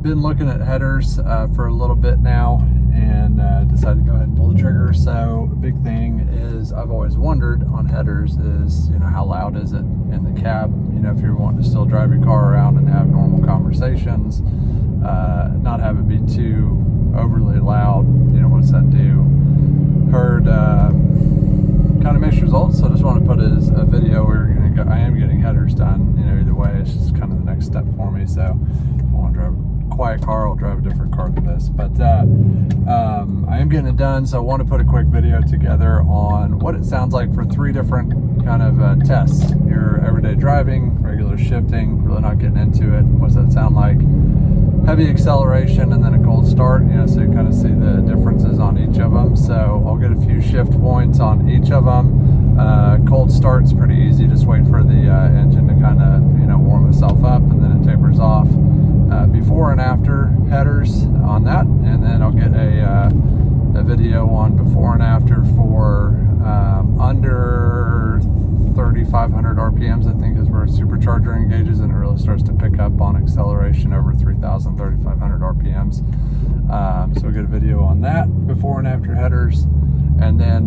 been looking at headers for a little bit now, and decided to go ahead and pull the trigger. So a big thing is, I've always wondered on headers is, you know, how loud is it in the cab? You know, if you're wanting to still drive your car around and have normal conversations, not have it be too overly loud, you know, what's that do? Heard kind of mixed results, so I just want to put it as a video. I am getting headers done, you know, either way. It's just kind of the next step for me. So if I want to drive a quiet car, I'll drive a different car than this. But I am getting it done, so I want to put a quick video together on what it sounds like for 3 different kind of tests. Your everyday driving, regular shifting, really not getting into it. What's that sound like? Heavy acceleration, and then a cold start, you know, so you kind of see the differences on each of them. So I'll get a few shift points on each of them. Cold start's pretty easy, just wait for the engine to kind of, you know, warm itself up, and then it tapers off. Before and after headers on that, and then I'll get a video on before and after for under 3,500 RPMs, I think is where a supercharger engages, and it really starts to pick up on acceleration over 3,000, 3,500 RPMs. So we'll get a video on that, before and after headers, and then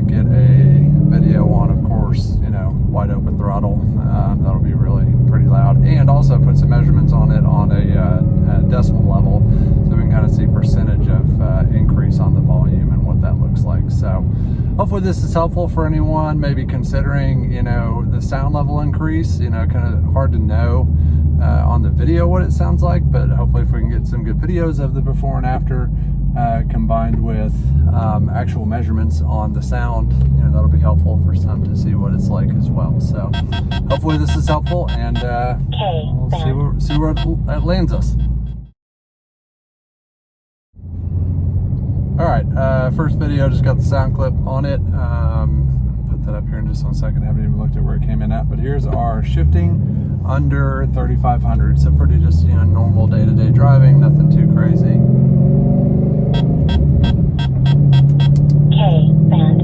get a video on, of course, you know, wide open throttle. That'll be really pretty loud, and also put some measurements on it on a decimal level, so we can kind of see percentage of increase on the volume and what that looks like. So hopefully this is helpful for anyone maybe considering, you know, the sound level increase. You know, kind of hard to know on the video what it sounds like, but hopefully if we can get some good videos of the before and after combined with actual measurements on the sound, you know, that'll be helpful for some to see what it's like as well. So hopefully this is helpful, and we'll see where it lands us. All right, first video, just got the sound clip on it. Put that up here in just 1 second. I haven't even looked at where it came in at, but here's our shifting under 3,500. So pretty just, you know, normal day-to-day driving, nothing too crazy. Band.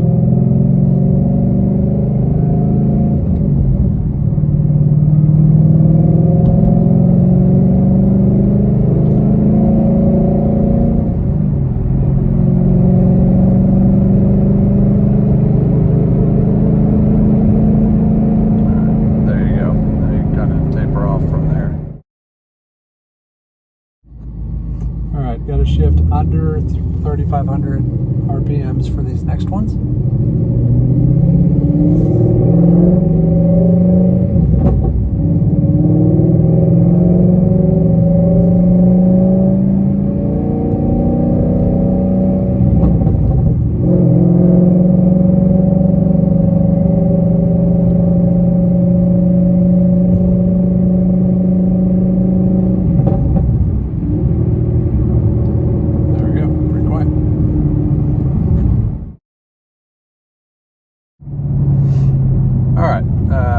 Got to shift under 3,500 RPMs for these next ones.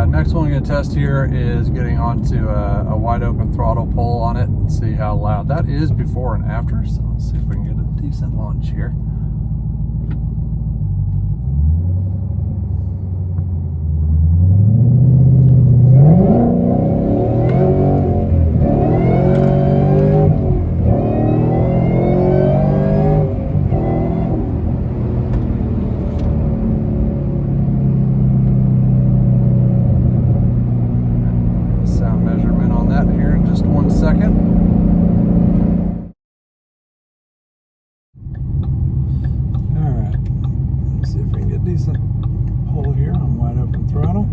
Next one we're going to test here is getting onto a wide open throttle pull on it and see how loud that is before and after. So let's see if we can get a decent launch here. Pull here on wide open throttle.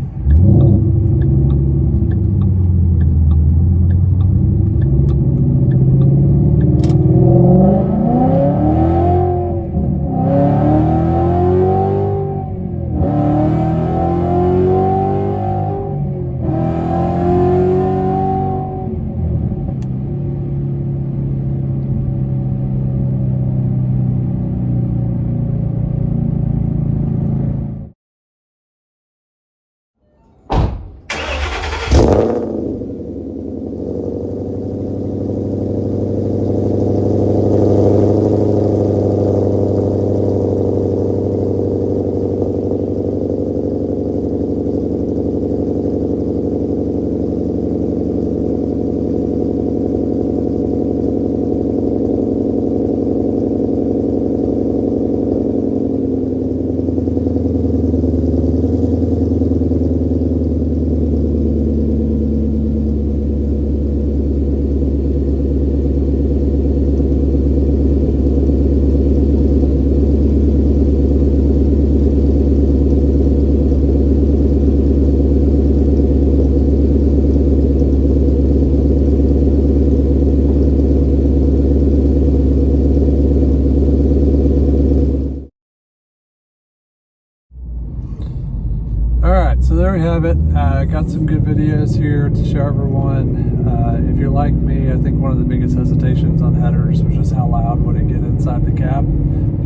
got some good videos here to show everyone. If you're like me, I think one of the biggest hesitations on headers was just how loud would it get inside the cab.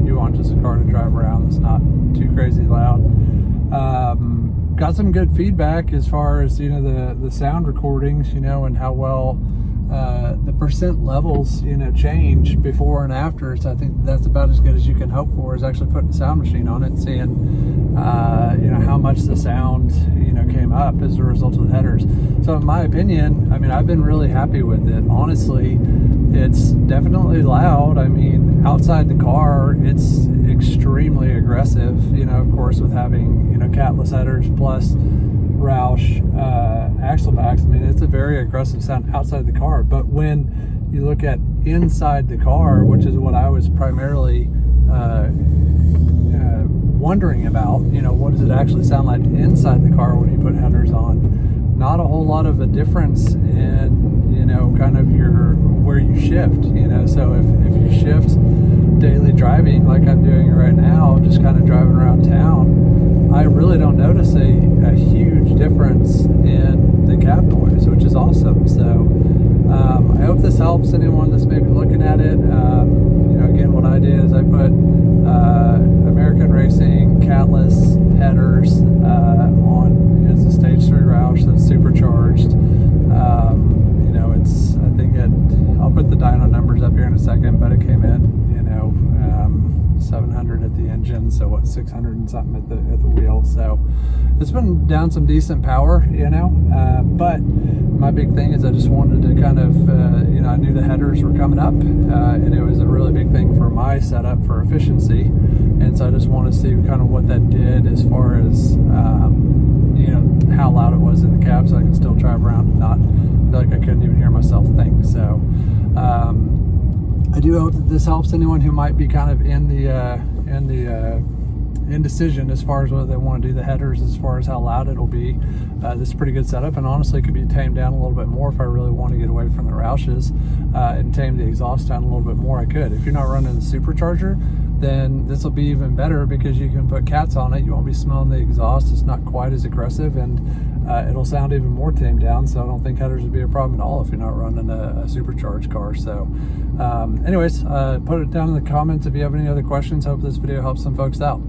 You want just a car to drive around that's not too crazy loud. Got some good feedback as far as, you know, the sound recordings, you know, and how well the percent levels, you know, change before and after. So I think that's about as good as you can hope for, is actually putting a sound machine on it and seeing, you know, how much the sound, you know, came up as a result of the headers. So in my opinion, I mean, I've been really happy with it. Honestly, it's definitely loud. I mean, outside the car, it's extremely aggressive, you know, of course, with having, you know, Catless headers plus Roush Axelbacks. I mean, it's a very aggressive sound outside the car. But when you look at inside the car, which is what I was primarily wondering about, you know, what does it actually sound like inside the car when you put headers on? Not a whole lot of a difference in, you know, kind of your where you shift, you know. So if you shift daily driving like I'm doing right now, just kind of driving around town, I really don't notice a huge difference in the cab noise, which is awesome. So I hope this helps anyone that's maybe looking at it. You know, again, what I did is I put American Racing Catless headers on. It's a Stage 3 Roush that's supercharged. You know, it's, I think I'll put the dyno numbers up here in a second, but it came in, you know, 700 at the engine, so what, 600 and something at the wheel. So it's been down some decent power, you know. But my big thing is I just wanted to kind of, you know, I knew the headers were coming up, and it was a really big thing for my setup for efficiency, and so I just wanted to see kind of what that did as far as, you know, how loud it was in the cab, so I can still drive around and not feel like I couldn't even hear myself think. So I do hope that this helps anyone who might be kind of in the indecision as far as whether they want to do the headers, as far as how loud it'll be. This is a pretty good setup, and honestly could be tamed down a little bit more if I really want to get away from the Roushes and tame the exhaust down a little bit more. I could. If you're not running the supercharger, then this will be even better because you can put cats on it. You won't be smelling the exhaust. It's not quite as aggressive, and it'll sound even more tamed down. So I don't think headers would be a problem at all if you're not running a supercharged car. So anyways, put it down in the comments if you have any other questions. Hope this video helps some folks out.